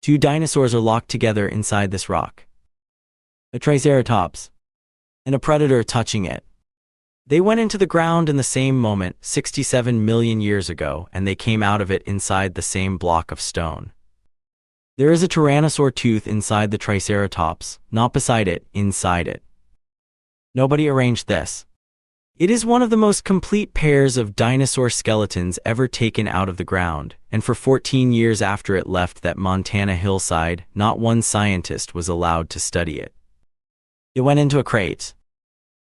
Two dinosaurs are locked together inside this rock. A Triceratops and a predator touching it. They went into the ground in the same moment 67 million years ago, and they came out of it inside the same block of stone. There is a tyrannosaur tooth inside the Triceratops, not beside it, inside it. Nobody arranged this. It is one of the most complete pairs of dinosaur skeletons ever taken out of the ground, and for 14 years after it left that Montana hillside, not one scientist was allowed to study it. It went into a crate,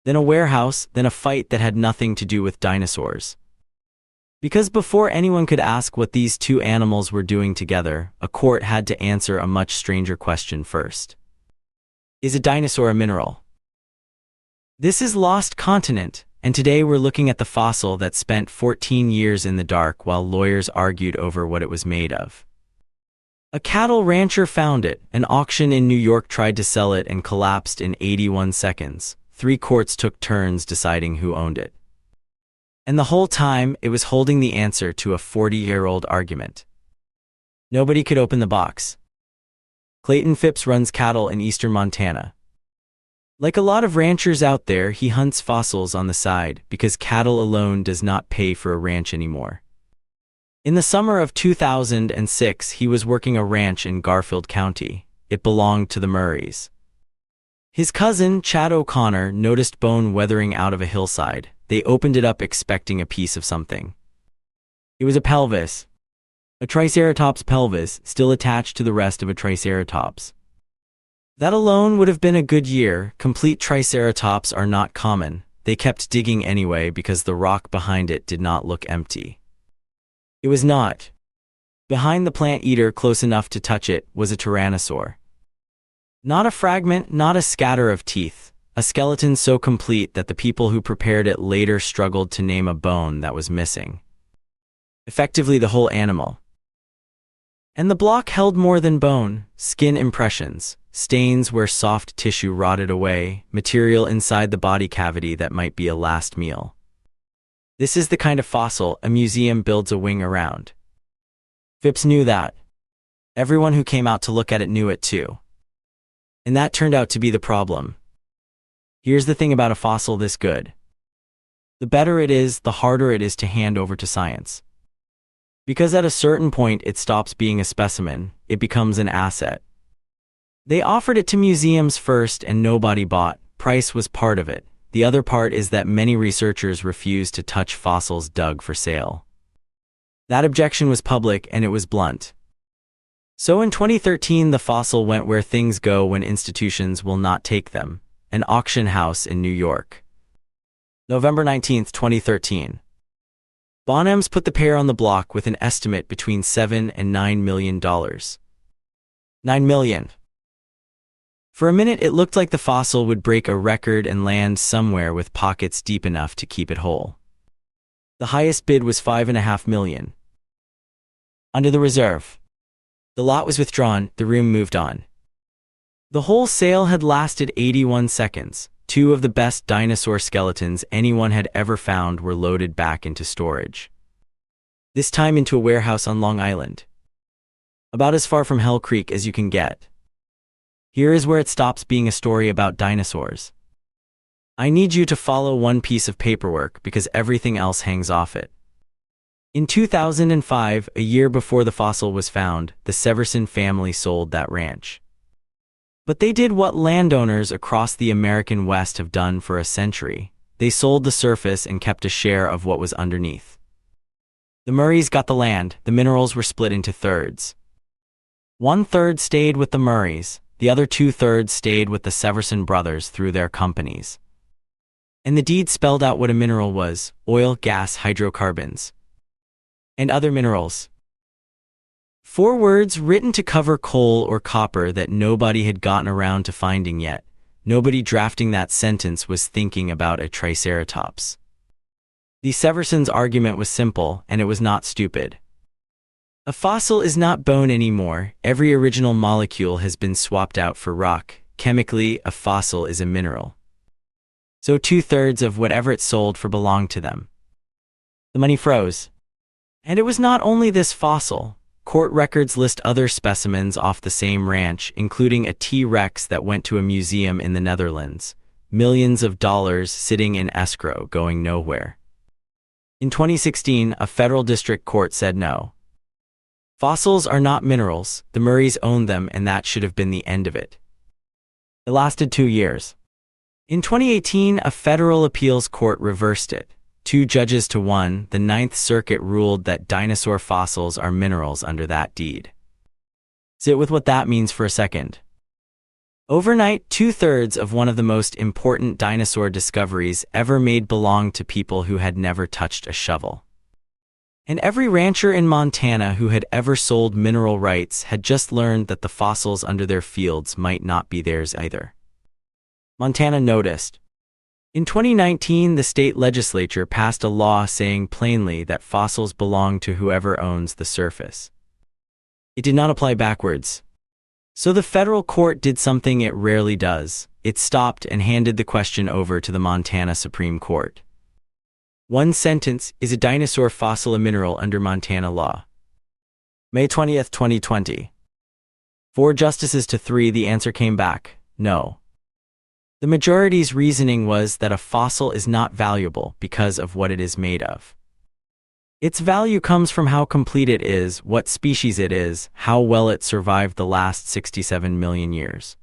then a warehouse, then a fight that had nothing to do with dinosaurs. Because before anyone could ask what these two animals were doing together, a court had to answer a much stranger question first. Is a dinosaur a mineral? This is Lost Continent, and today we're looking at the fossil that spent 14 years in the dark while lawyers argued over what it was made of. A cattle rancher found it, an auction in New York tried to sell it and collapsed in 81 seconds. 3 courts took turns deciding who owned it. And the whole time, it was holding the answer to a 40-year-old argument. Nobody could open the box. Clayton Phipps runs cattle in eastern Montana. Like a lot of ranchers out there, he hunts fossils on the side because cattle alone does not pay for a ranch anymore. In the summer of 2006, he was working a ranch in Garfield County. It belonged to the Murrays. His cousin, Chad O'Connor, noticed bone weathering out of a hillside. They opened it up expecting a piece of something. It was a pelvis. A Triceratops pelvis, still attached to the rest of a Triceratops. That alone would have been a good year. Complete Triceratops are not common. They kept digging anyway because the rock behind it did not look empty. It was not. Behind the plant eater, close enough to touch it, was a tyrannosaur. Not a fragment, not a scatter of teeth. A skeleton so complete that the people who prepared it later struggled to name a bone that was missing. Effectively the whole animal. And the block held more than bone, skin impressions, stains where soft tissue rotted away, material inside the body cavity that might be a last meal. This is the kind of fossil a museum builds a wing around. Phipps knew that. Everyone who came out to look at it knew it too. And that turned out to be the problem. Here's the thing about a fossil this good. The better it is, the harder it is to hand over to science. Because at a certain point it stops being a specimen, it becomes an asset. They offered it to museums first and nobody bought. Price was part of it. The other part is that many researchers refuse to touch fossils dug for sale. That objection was public and it was blunt. So in 2013 the fossil went where things go when institutions will not take them, an auction house in New York. November 19, 2013. Bonhams put the pair on the block with an estimate between $7 and $9 million. $9 million. For a minute it looked like the fossil would break a record and land somewhere with pockets deep enough to keep it whole. The highest bid was $5.5 million. Under the reserve. The lot was withdrawn, the room moved on. The whole sale had lasted 81 seconds. 2 of the best dinosaur skeletons anyone had ever found were loaded back into storage. This time into a warehouse on Long Island. About as far from Hell Creek as you can get. Here is where it stops being a story about dinosaurs. I need you to follow one piece of paperwork because everything else hangs off it. In 2005, a year before the fossil was found, the Severson family sold that ranch. But they did what landowners across the American West have done for a century. They sold the surface and kept a share of what was underneath. The Murrays got the land, the minerals were split into thirds. 1/3 stayed with the Murrays, the other 2/3 stayed with the Severson brothers through their companies. And the deed spelled out what a mineral was: oil, gas, hydrocarbons, and other minerals. 4 words written to cover coal or copper that nobody had gotten around to finding yet. Nobody drafting that sentence was thinking about a Triceratops. The Severson's argument was simple, and it was not stupid. A fossil is not bone anymore. Every original molecule has been swapped out for rock. Chemically, a fossil is a mineral. So 2/3 of whatever it sold for belonged to them. The money froze. And it was not only this fossil. Court records list other specimens off the same ranch, including a T-Rex that went to a museum in the Netherlands. Millions of dollars sitting in escrow going nowhere. In 2016, a federal district court said no. Fossils are not minerals, the Murrays owned them, and that should have been the end of it. It lasted 2 years. In 2018, a federal appeals court reversed it. 2 judges to 1, the Ninth Circuit ruled that dinosaur fossils are minerals under that deed. Sit with what that means for a second. Overnight, 2/3 of one of the most important dinosaur discoveries ever made belonged to people who had never touched a shovel. And every rancher in Montana who had ever sold mineral rights had just learned that the fossils under their fields might not be theirs either. Montana noticed. In 2019, the state legislature passed a law saying plainly that fossils belong to whoever owns the surface. It did not apply backwards. So the federal court did something it rarely does. It stopped and handed the question over to the Montana Supreme Court. One sentence: is a dinosaur fossil a mineral under Montana law? May 20th, 2020. 4 justices to 3, the answer came back: no. The majority's reasoning was that a fossil is not valuable because of what it is made of. Its value comes from how complete it is, what species it is, how well it survived the last 67 million years.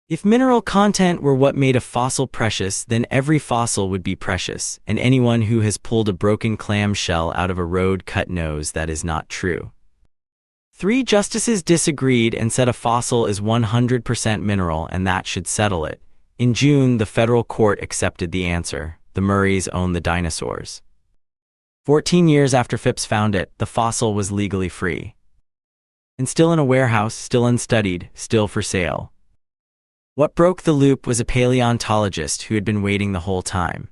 If mineral content were what made a fossil precious, then every fossil would be precious, and anyone who has pulled a broken clam shell out of a road cut knows that is not true. 3 justices disagreed and said a fossil is 100% mineral and that should settle it. In June, the federal court accepted the answer. The Murrays own the dinosaurs. 14 years after Phipps found it, the fossil was legally free. And still in a warehouse, still unstudied, still for sale. What broke the loop was a paleontologist who had been waiting the whole time.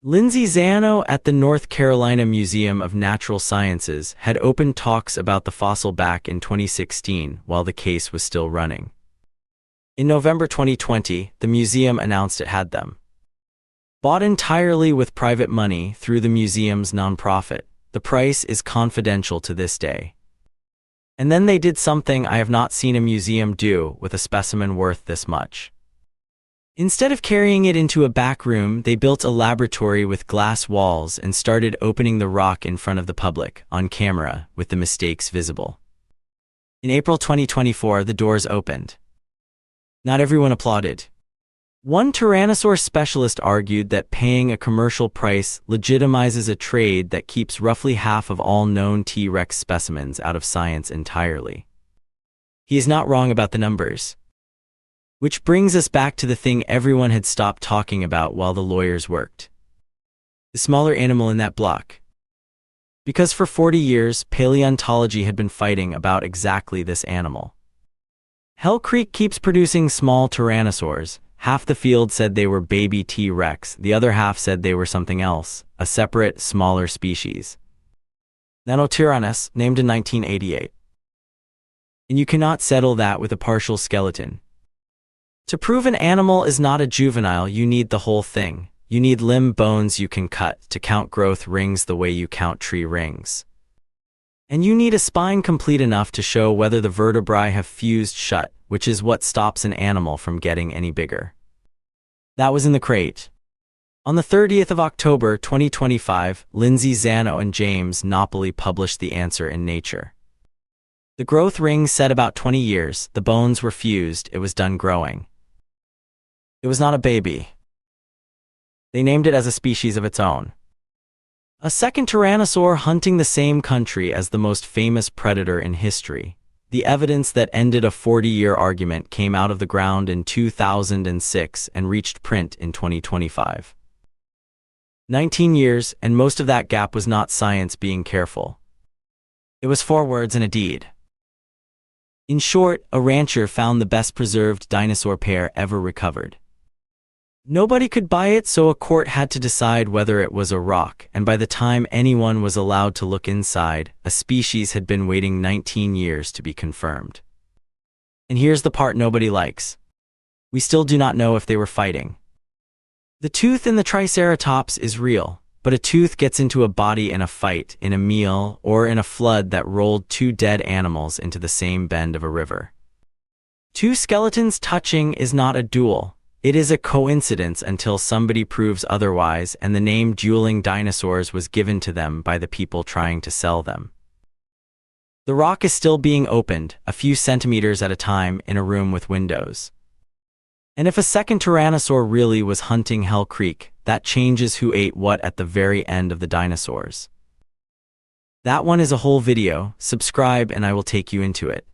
Lindsay Zano at the North Carolina Museum of Natural Sciences had opened talks about the fossil back in 2016 while the case was still running. In November 2020, the museum announced it had them. Bought entirely with private money through the museum's nonprofit. The price is confidential to this day. And then they did something I have not seen a museum do with a specimen worth this much. Instead of carrying it into a back room, they built a laboratory with glass walls and started opening the rock in front of the public, on camera, with the mistakes visible. In April 2024, the doors opened. Not everyone applauded. One tyrannosaur specialist argued that paying a commercial price legitimizes a trade that keeps roughly half of all known T-Rex specimens out of science entirely. He is not wrong about the numbers. Which brings us back to the thing everyone had stopped talking about while the lawyers worked. The smaller animal in that block. Because for 40 years, paleontology had been fighting about exactly this animal. Hell Creek keeps producing small tyrannosaurs. Half the field said they were baby T-Rex, the other half said they were something else, a separate, smaller species. Nanotyrannus, named in 1988. And you cannot settle that with a partial skeleton. To prove an animal is not a juvenile, you need the whole thing. You need limb bones you can cut to count growth rings the way you count tree rings. And you need a spine complete enough to show whether the vertebrae have fused shut, which is what stops an animal from getting any bigger. That was in the crate. On the 30th of October 2025, Lindsay Zano and James Napoli published the answer in Nature. The growth rings said about 20 years, the bones were fused, it was done growing. It was not a baby. They named it as a species of its own. A second tyrannosaur hunting the same country as the most famous predator in history. The evidence that ended a 40-year argument came out of the ground in 2006 and reached print in 2025. 19 years, and most of that gap was not science being careful. It was 4 words and a deed. In short, a rancher found the best preserved dinosaur pair ever recovered. Nobody could buy it, so a court had to decide whether it was a rock, and by the time anyone was allowed to look inside, a species had been waiting 19 years to be confirmed. And here's the part nobody likes. We still do not know if they were fighting. The tooth in the Triceratops is real, but but a tooth gets into a body in a fight, in a meal, or in a flood that rolled two dead animals into the same bend of a river. Two skeletons touching is not a duel. It is a coincidence until somebody proves otherwise, and the name dueling dinosaurs was given to them by the people trying to sell them. The rock is still being opened, a few centimeters at a time, in a room with windows. And if a second tyrannosaur really was hunting Hell Creek, that changes who ate what at the very end of the dinosaurs. That one is a whole video. Subscribe and I will take you into it.